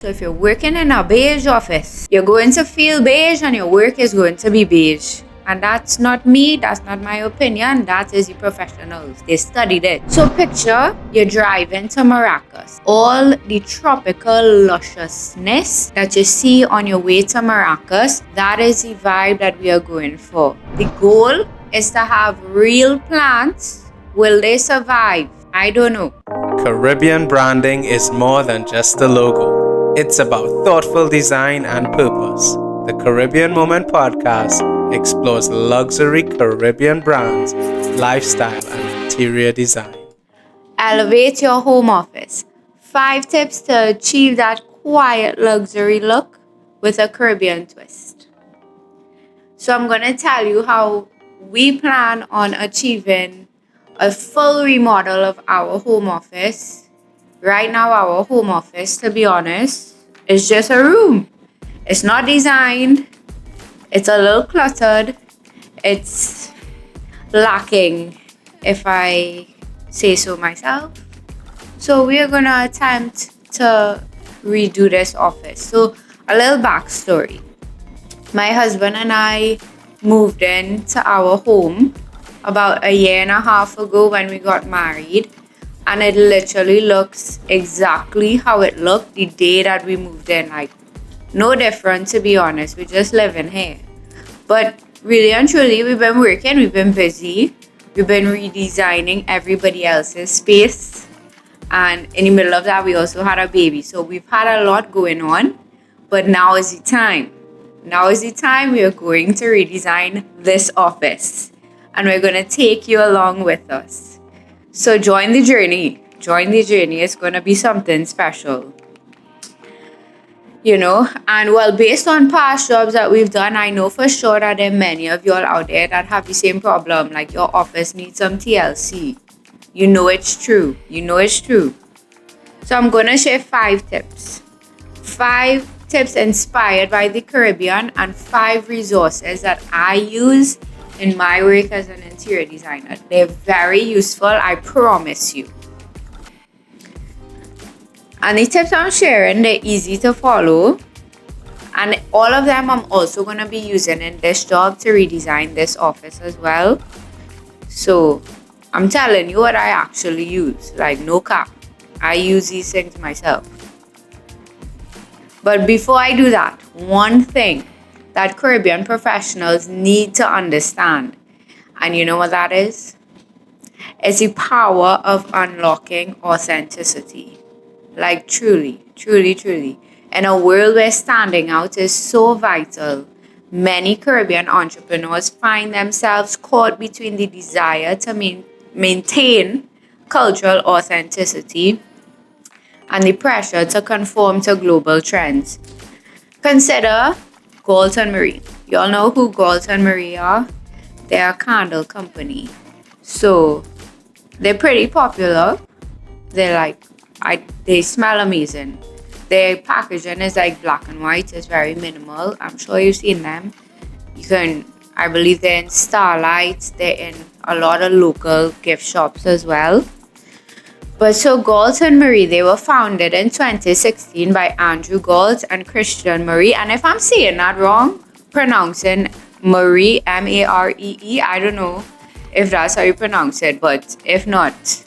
So if you're working in a beige office, you're going to feel beige and your work is going to be beige. And that's not me, that's not my opinion, that is the professionals. They studied it. So picture you're driving to Maracas. All the tropical lusciousness that you see on your way to Maracas, that is the vibe that we are going for. The goal is to have real plants. Will they survive? I don't know. Caribbean branding is more than just a logo. It's about thoughtful design and purpose. The Caribbean Moment podcast explores luxury Caribbean brands, lifestyle, and interior design. Elevate your home office. 5 tips to achieve that quiet luxury look with a Caribbean twist. So I'm going to tell you how we plan on achieving a full remodel of our home office. Right now, our home office, to be honest, is just a room. It's not designed. It's a little cluttered. It's lacking, if I say so myself. So we are going to attempt to redo this office. So a little backstory. My husband and I moved into our home about a year and a half ago when we got married. And it literally looks exactly how it looked the day that we moved in. Like, no different, to be honest. We just live in here. But really and truly, we've been working. We've been busy. We've been redesigning everybody else's space. And in the middle of that, we also had a baby. So we've had a lot going on. But now is the time. Now is the time we are going to redesign this office. And we're going to take you along with us. So join the journey. Join the journey. It's going to be something special. And well, based on past jobs that we've done, I know for sure that there are many of y'all out there that have the same problem. Like your office needs some TLC. You know it's true. So I'm going to share 5 tips. 5 tips inspired by the Caribbean and 5 resources that I use in my work as an interior designer. They're very useful, I promise you. And the tips I'm sharing, they're easy to follow. And all of them I'm also going to be using in this job to redesign this office as well. So I'm telling you what I actually use. Like, no cap. I use these things myself. But before I do that, one thing that Caribbean professionals need to understand. And you know what that is? It's the power of unlocking authenticity. Like truly. In a world where standing out is so vital, many Caribbean entrepreneurs find themselves caught between the desire to maintain cultural authenticity and the pressure to conform to global trends. Consider Galton Marie. You all know who Galton Marie are? They're a candle company. So they're pretty popular. They smell amazing. Their packaging is like black and white. It's very minimal. I'm sure you've seen them. I believe they're in Starlight. They're in a lot of local gift shops as well. But so Galton Marie, they were founded in 2016 by Andrew Galt and Christian Marie. And if I'm saying that wrong, pronouncing Marie, Maree, I don't know if that's how you pronounce it. But if not,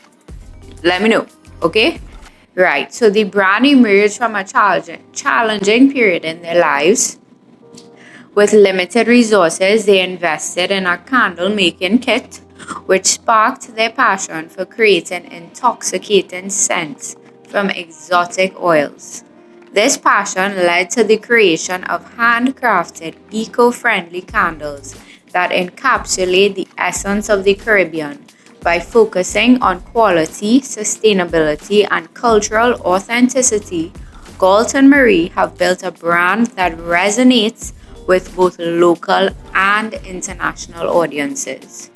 let me know, okay? Right, so the brand emerged from a challenging period in their lives. With limited resources, they invested in a candle making kit, which sparked their passion for creating intoxicating scents from exotic oils. This passion led to the creation of handcrafted, eco-friendly candles that encapsulate the essence of the Caribbean by focusing on quality, sustainability, and cultural authenticity. Galton Marie have built a brand that resonates with both local and international audiences.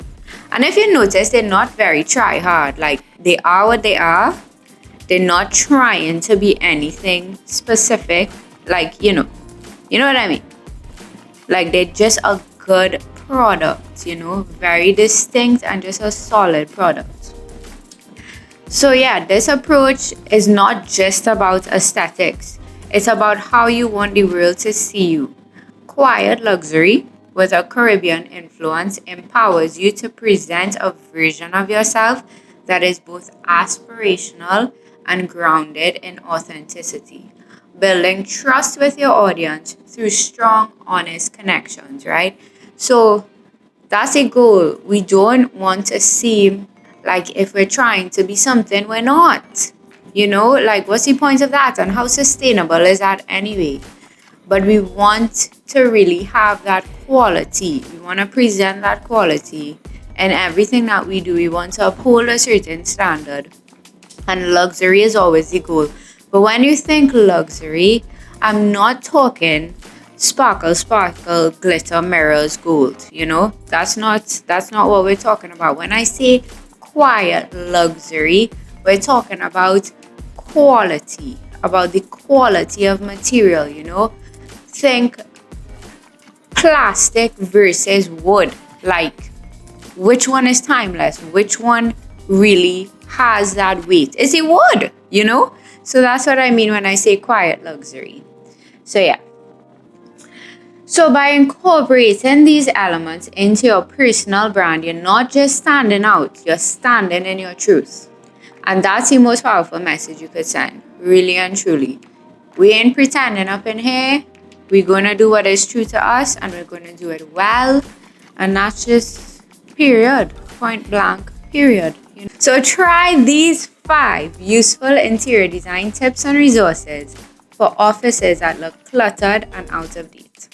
And if you notice, they're not very try-hard. Like, they are what they are. They're not trying to be anything specific. Like, you know what I mean? Like, they're just a good product, very distinct and just a solid product. So yeah, this approach is not just about aesthetics. It's about how you want the world to see you. Quiet luxury with a Caribbean influence empowers you to present a version of yourself that is both aspirational and grounded in authenticity, building trust with your audience through strong, honest connections, right? So that's a goal. We don't want to seem like if we're trying to be something we're not. Like what's the point of that? And how sustainable is that anyway? But we want to really have that quality. We want to present that quality. And everything that we do, we want to uphold a certain standard. And luxury is always the goal. But when you think luxury, I'm not talking sparkle, sparkle, glitter, mirrors, gold. That's not what we're talking about. When I say quiet luxury, we're talking about quality, about the quality of material. Think plastic versus wood. Like, which one is timeless? Which one really has that weight? Is it wood? So that's what I mean when I say quiet luxury. So yeah. So by incorporating these elements into your personal brand, you're not just standing out, you're standing in your truth. And that's the most powerful message you could send, really and truly. We ain't pretending up in here. We're going to do what is true to us, and we're going to do it well. And that's just period, point blank, period. So try these 5 useful interior design tips and resources for offices that look cluttered and out of date.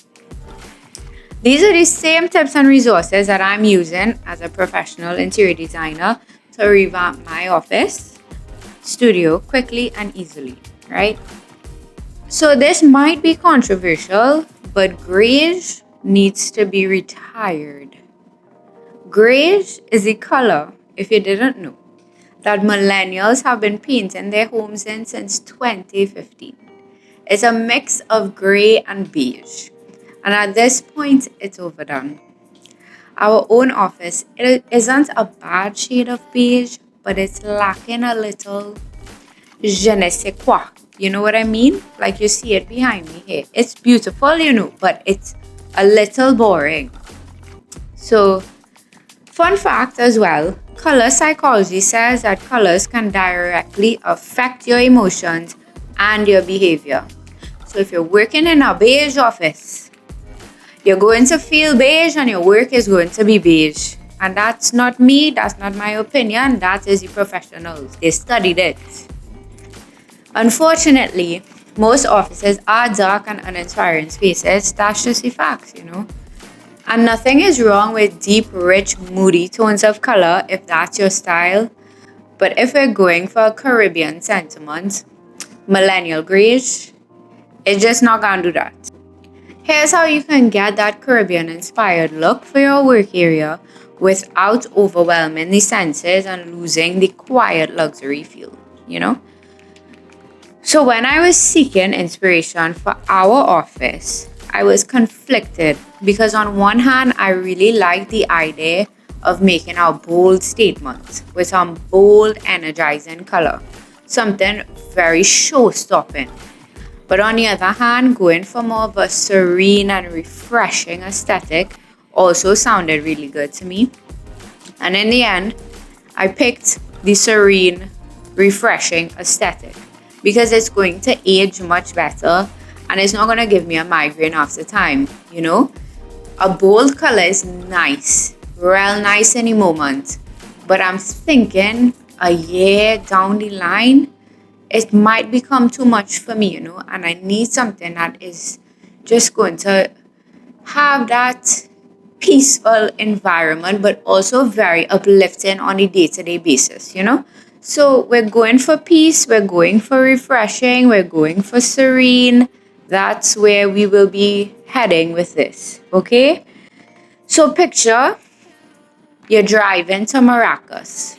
These are the same tips and resources that I'm using as a professional interior designer to revamp my office studio quickly and easily, right? So this might be controversial, but greige needs to be retired. Greige is a color, if you didn't know, that millennials have been painting their homes in since 2015. It's a mix of gray and beige. And at this point, it's overdone. Our own office, it isn't a bad shade of beige, but it's lacking a little je ne sais quoi. You know what I mean? Like you see it behind me here. It's beautiful, but it's a little boring. So, fun fact as well, color psychology says that colors can directly affect your emotions and your behavior. So if you're working in a beige office, you're going to feel beige and your work is going to be beige. And that's not me, that's not my opinion, that is the professionals. They studied it. Unfortunately, most offices are dark and uninspiring spaces. That's just the facts, And nothing is wrong with deep, rich, moody tones of color if that's your style. But if we're going for a Caribbean sentiment, millennial greige, it's just not gonna do that. Here's how you can get that Caribbean-inspired look for your work area without overwhelming the senses and losing the quiet luxury feel, So when I was seeking inspiration for our office, I was conflicted because on one hand, I really liked the idea of making a bold statement with some bold, energizing color, something very show-stopping. But on the other hand, going for more of a serene and refreshing aesthetic also sounded really good to me. And in the end, I picked the serene, refreshing aesthetic because it's going to age much better and it's not going to give me a migraine after time, A bold color is nice, real nice in the moment. But I'm thinking a year down the line, it might become too much for me, and I need something that is just going to have that peaceful environment, but also very uplifting on a day-to-day basis, So we're going for peace, we're going for refreshing, we're going for serene. That's where we will be heading with this, okay? So picture you're driving to Maracas.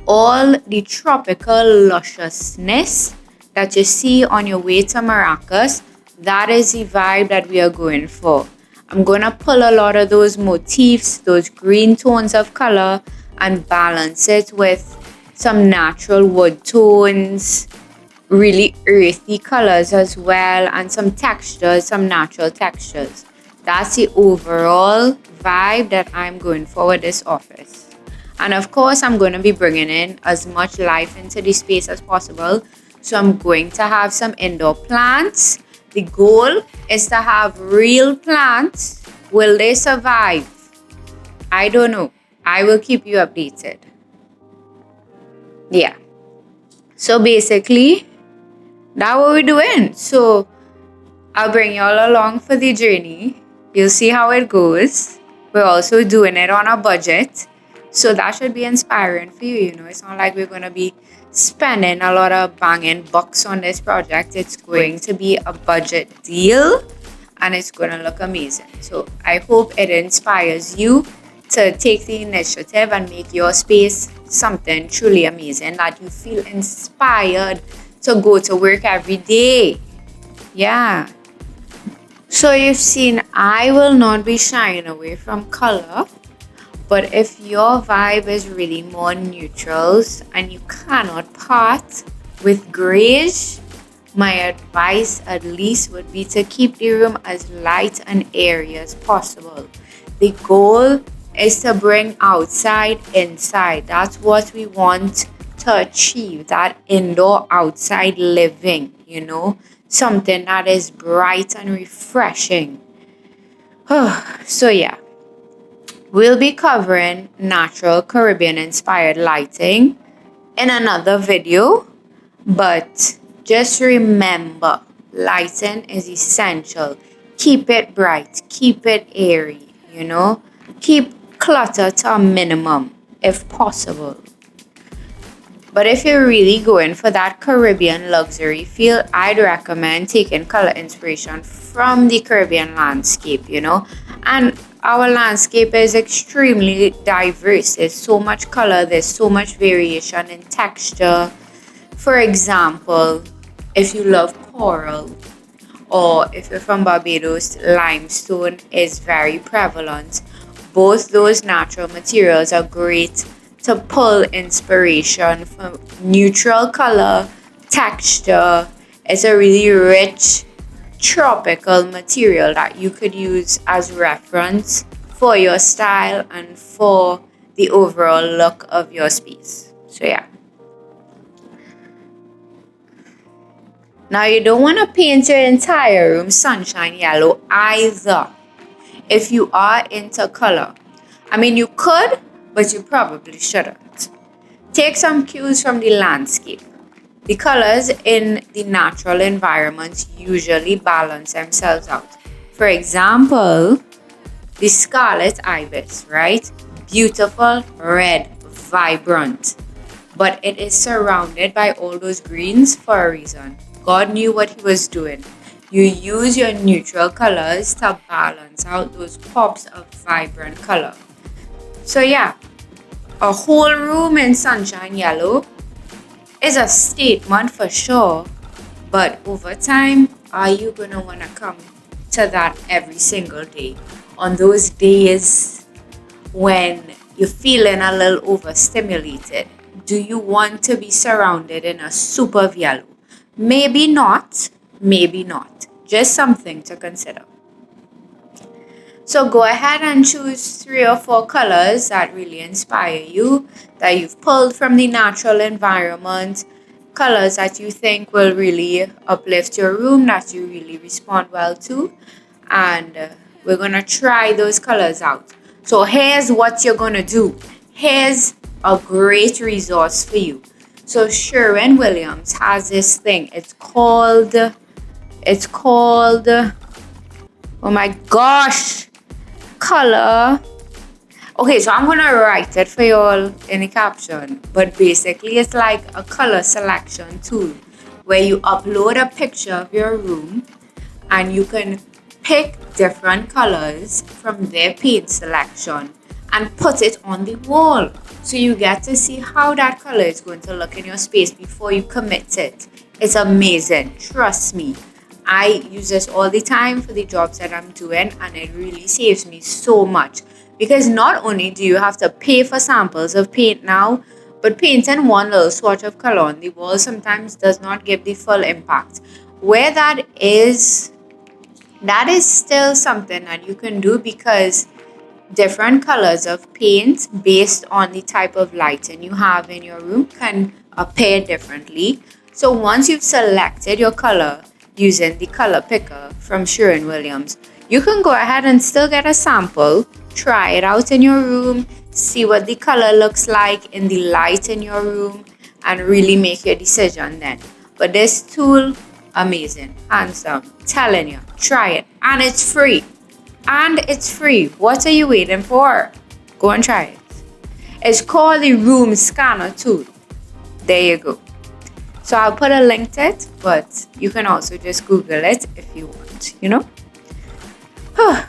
All the tropical lusciousness that you see on your way to Maracas, that is the vibe that we are going for. I'm going to pull a lot of those motifs, those green tones of color, and balance it with some natural wood tones, really earthy colors as well, and some textures, some natural textures. That's the overall vibe that I'm going for with this office. And of course, I'm going to be bringing in as much life into the space as possible. So I'm going to have some indoor plants. The goal is to have real plants. Will they survive? I don't know. I will keep you updated. Yeah. So basically, that's what we're doing. So I'll bring you all along for the journey. You'll see how it goes. We're also doing it on a budget. So that should be inspiring for you. You know, it's not like we're going to be spending a lot of banging bucks on this project. It's going to be a budget deal and it's going to look amazing. So I hope it inspires you to take the initiative and make your space something truly amazing, that you feel inspired to go to work every day. Yeah. So you've seen, I will not be shying away from color. But if your vibe is really more neutrals and you cannot part with grays, my advice at least would be to keep the room as light and airy as possible. The goal is to bring outside inside. That's what we want to achieve, that indoor outside living, you know, something that is bright and refreshing. So yeah. We'll be covering natural Caribbean inspired lighting in another video, but just remember, lighting is essential. Keep it bright, keep it airy, you know, keep clutter to a minimum if possible. But if you're really going for that Caribbean luxury feel, I'd recommend taking color inspiration from the Caribbean landscape, you know. And our landscape is extremely diverse. There's so much color, there's so much variation in texture. For example, if you love coral, or if you're from Barbados, limestone is very prevalent. Both those natural materials are great to pull inspiration from neutral color, texture. It's a really rich tropical material that you could use as reference for your style and for the overall look of your space. So yeah. Now you don't want to paint your entire room sunshine yellow either. If you are into color, I mean, you could, but you probably shouldn't. Take some cues from the landscape. The colors in the natural environments usually balance themselves out. For example, the scarlet ibis, right? Beautiful, red, vibrant. But it is surrounded by all those greens for a reason. God knew what he was doing. You use your neutral colors to balance out those pops of vibrant color. So yeah, a whole room in sunshine yellow is a statement for sure. But over time, are you going to want to come to that every single day? On those days when you're feeling a little overstimulated, do you want to be surrounded in a super yellow? Maybe not, maybe not. Just something to consider. So go ahead and choose 3 or 4 colors that really inspire you, that you've pulled from the natural environment, colors that you think will really uplift your room, that you really respond well to. And we're going to try those colors out. So here's what you're going to do. Here's a great resource for you. So Sherwin-Williams has this thing. It's called, oh my gosh, color. Okay, so I'm going to write it for you all in the caption. But basically, it's like a color selection tool where you upload a picture of your room and you can pick different colors from their paint selection and put it on the wall. So you get to see how that color is going to look in your space before you commit it. It's amazing. Trust me. I use this all the time for the jobs that I'm doing, and it really saves me so much. Because not only do you have to pay for samples of paint now, But painting one little swatch of color on the wall sometimes does not give the full impact. Where that is still something that you can do, because different colors of paint based on the type of lighting you have in your room can appear differently. So once you've selected your color using the color picker from Sherwin-Williams, you can go ahead and still get a sample, try it out in your room, see what the color looks like in the light in your room, and really make your decision then. But this tool, amazing, hands down, telling you, try it, and it's free. What are you waiting for? Go and try it. It's called the room scanner tool. There you go. So I'll put a link to it, but you can also just Google it if you want,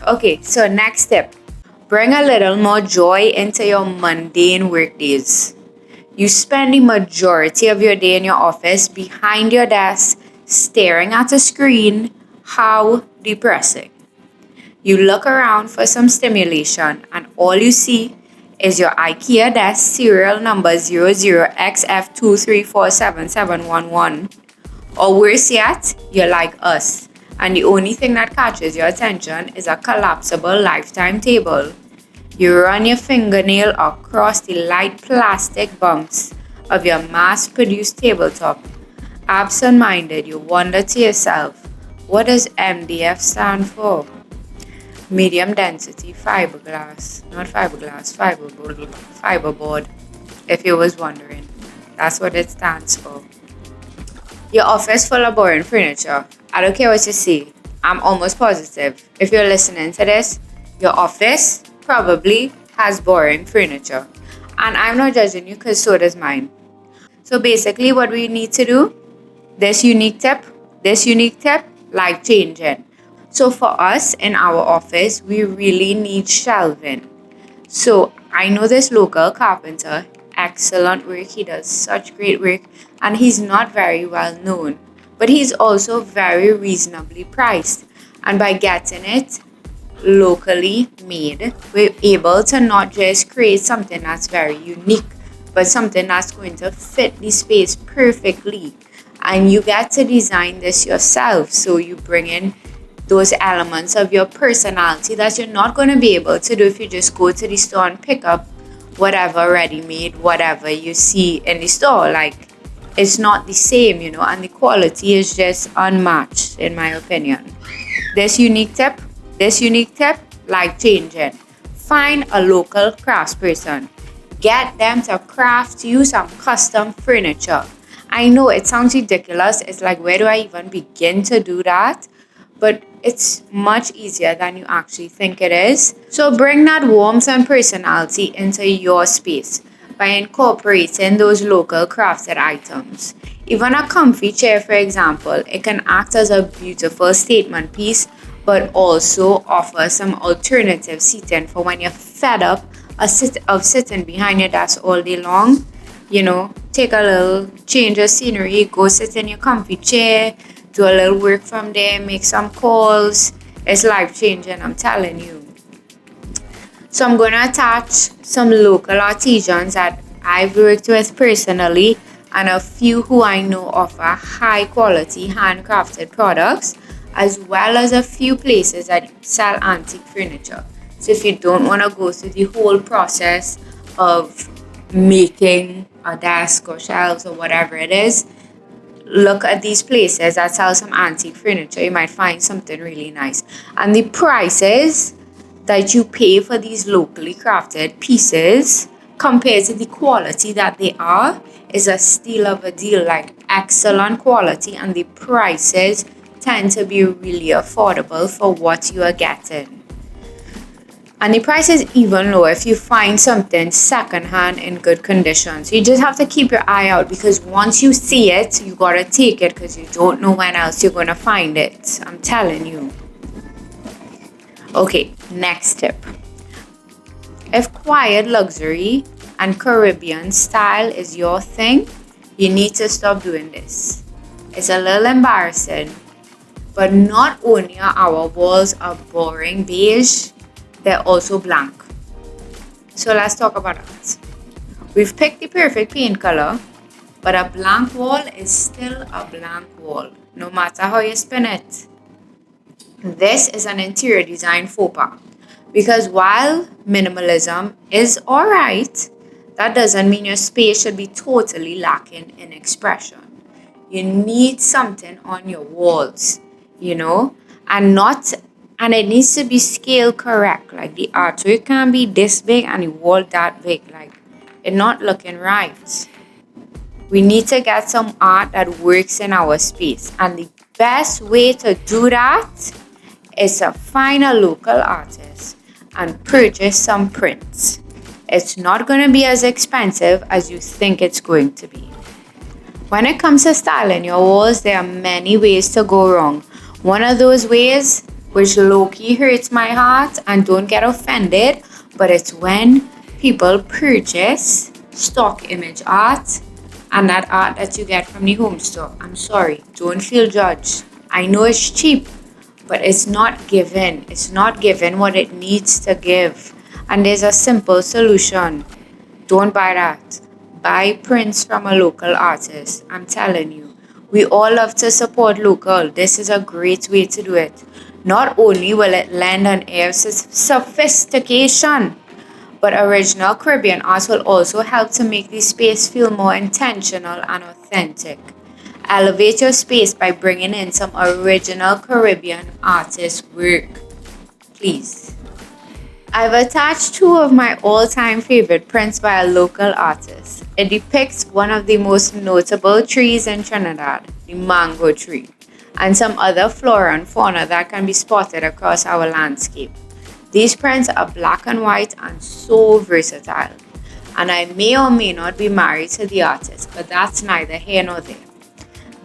Okay, so next tip. Bring a little more joy into your mundane work days. You spend the majority of your day in your office behind your desk, staring at a screen. How depressing. You look around for some stimulation and all you see is your IKEA desk serial number 00XF2347711. Or worse yet, you're like us and the only thing that catches your attention is a collapsible lifetime table. You run your fingernail across the light plastic bumps of your mass-produced tabletop. Absent-minded, you wonder to yourself, what does MDF stand for? Medium density fiberglass, not fiberglass, fiberboard, if you was wondering. That's what it stands for. Your office full of boring furniture. I don't care what you say. I'm almost positive. If you're listening to this, your office probably has boring furniture. And I'm not judging you because so does mine. So basically what we need to do, this unique tip, life changing. So for us in our office, we really need shelving. So I know this local carpenter, excellent work. He does such great work and he's not very well known, but he's also very reasonably priced. And by getting it locally made, we're able to not just create something that's very unique, but something that's going to fit the space perfectly. And you get to design this yourself. So you bring in those elements of your personality that you're not going to be able to do if you just go to the store and pick up whatever ready-made, whatever you see in the store. Like, it's not the same, and the quality is just unmatched, in my opinion. This unique tip, life-changing. Find a local craftsperson. Get them to craft you some custom furniture. I know it sounds ridiculous. It's like, where do I even begin to do that? But it's much easier than you actually think it is. So bring that warmth and personality into your space by incorporating those local crafted items. Even a comfy chair, for example, it can act as a beautiful statement piece, but also offer some alternative seating for when you're fed up of sitting behind your desk all day long. Take a little change of scenery, go sit in your comfy chair, do a little work from there, make some calls. It's life-changing, I'm telling you. So I'm going to attach some local artisans that I've worked with personally and a few who I know offer high-quality handcrafted products, as well as a few places that sell antique furniture. So if you don't want to go through the whole process of making a desk or shelves or whatever it is, look at these places that sell some antique furniture. You might find something really nice. And the prices that you pay for these locally crafted pieces compared to the quality that they are is a steal of a deal. Like, excellent quality, and the prices tend to be really affordable for what you are getting. And the price is even lower if you find something secondhand in good condition. So you just have to keep your eye out, because once you see it, you gotta take it, because you don't know when else you're gonna find it. I'm telling you. Okay, next tip. If quiet luxury and Caribbean style is your thing, you need to stop doing this. It's a little embarrassing, but not only are our walls a boring beige, they're also blank. So let's talk about that. We've picked the perfect paint color, but a blank wall is still a blank wall, no matter how you spin it. This is an interior design faux pas. Because while minimalism is alright, that doesn't mean your space should be totally lacking in expression. You need something on your walls, and not and it needs to be scale correct. Like the artwork can be this big and the wall that big. Like it's not looking right. We need to get some art that works in our space. And the best way to do that is to find a local artist and purchase some prints. It's not going to be as expensive as you think it's going to be. When it comes to styling your walls, there are many ways to go wrong. One of those ways, which low-key hurts my heart, and don't get offended, but it's when people purchase stock image art and that art that you get from the home store. I'm sorry, don't feel judged. I know it's cheap, but it's not given. It's not given what it needs to give. And there's a simple solution. Don't buy that. Buy prints from a local artist. I'm telling you. We all love to support local. This is a great way to do it. Not only will it lend an air of sophistication, but original Caribbean art will also help to make the space feel more intentional and authentic. Elevate your space by bringing in some original Caribbean artist work. Please. I've attached two of my all-time favorite prints by a local artist. It depicts one of the most notable trees in Trinidad, the mango tree, and some other flora and fauna that can be spotted across our landscape. These prints are black and white and so versatile. And I may or may not be married to the artist, but that's neither here nor there.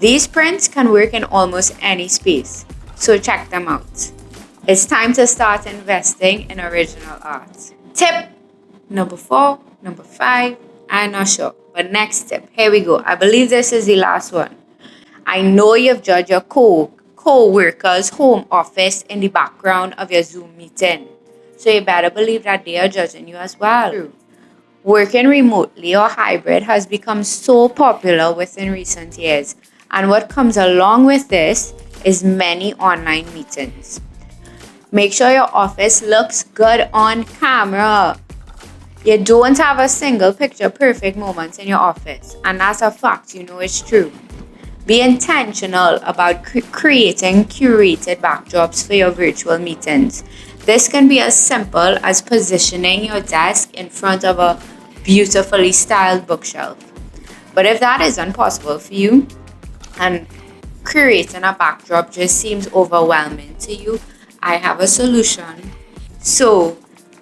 These prints can work in almost any space, so check them out. It's time to start investing in original art. Tip number 4, number 5, I'm not sure. But next tip, here we go. I believe this is the last one. I know you've judged your co-worker's home office in the background of your Zoom meeting. So you better believe that they are judging you as well. Working remotely or hybrid has become so popular within recent years. And what comes along with this is many online meetings. Make sure your office looks good on camera. You don't have a single picture perfect moment in your office, and that's a fact, it's true. Be intentional about creating curated backdrops for your virtual meetings. This can be as simple as positioning your desk in front of a beautifully styled bookshelf. But if that isn't possible for you, and creating a backdrop just seems overwhelming to you, I have a solution. So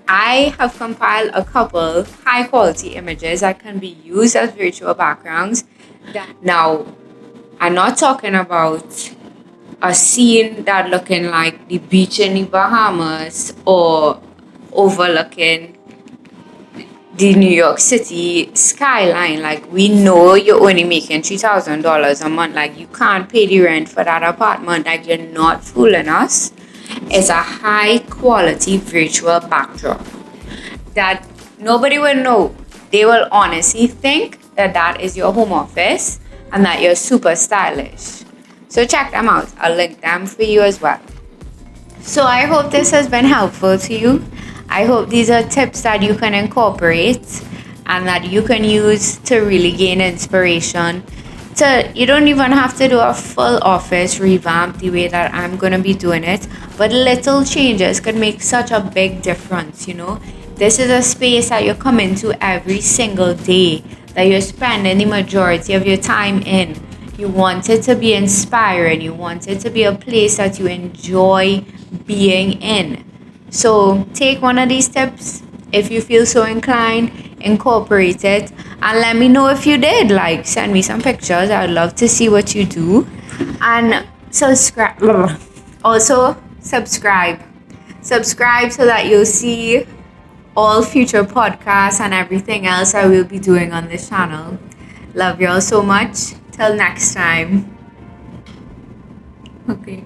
I have compiled a couple high quality images that can be used as virtual backgrounds. Now, I'm not talking about a scene that looking like the beach in the Bahamas or overlooking the New York City skyline. Like, we know you're only making $3,000 a month. Like, you can't pay the rent for that apartment. Like, you're not fooling us. It's a high quality virtual backdrop that nobody will know. They will honestly think that that is your home office and that you're super stylish. So check them out. I'll link them for you as well. So I hope this has been helpful to you. I hope these are tips that you can incorporate and that you can use to really gain inspiration. You don't even have to do a full office revamp the way that I'm going to be doing it, but little changes could make such a big difference, This is a space that you come into every single day, that you're spending the majority of your time in. You want it to be inspiring. You want it to be a place that you enjoy being in. So take one of these tips. If you feel so inclined, incorporate it and let me know if you did. Like, send me some pictures. I would love to see what you do. And subscribe. Also, subscribe so that you'll see all future podcasts and everything else I will be doing on this channel. Love y'all so much. Till next time. Okay.